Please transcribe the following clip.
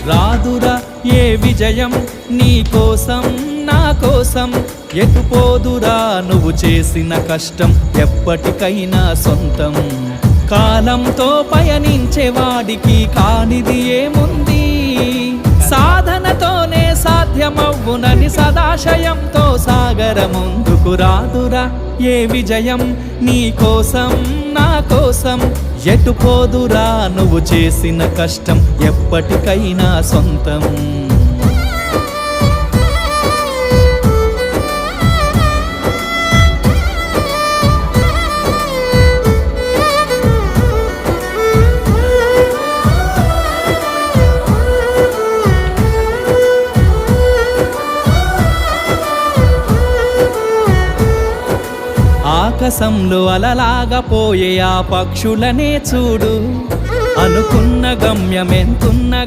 రాదురా ఏ విజయం నీ కోసం నా కోసం, ఎటుపోదురా నువ్వు చేసిన కష్టం ఎప్పటికైనా సొంతం. కాలంతో పయనించే వాడికి కానిది ఏముంది, సాధనతోనే సాధ్యమవ్వునని సదాశయంతో సాగర ముందుకు. రాదురా ఏ విజయం నీ కోసం నా కోసం, ఎటుపోదురా నువ్వు చేసిన కష్టం ఎప్పటికైనా సొంతం. ఆకాశంలో అలలాగా పోయే ఆ పక్షులనే చూడు, అనుకున్న గమ్యమెంతున్న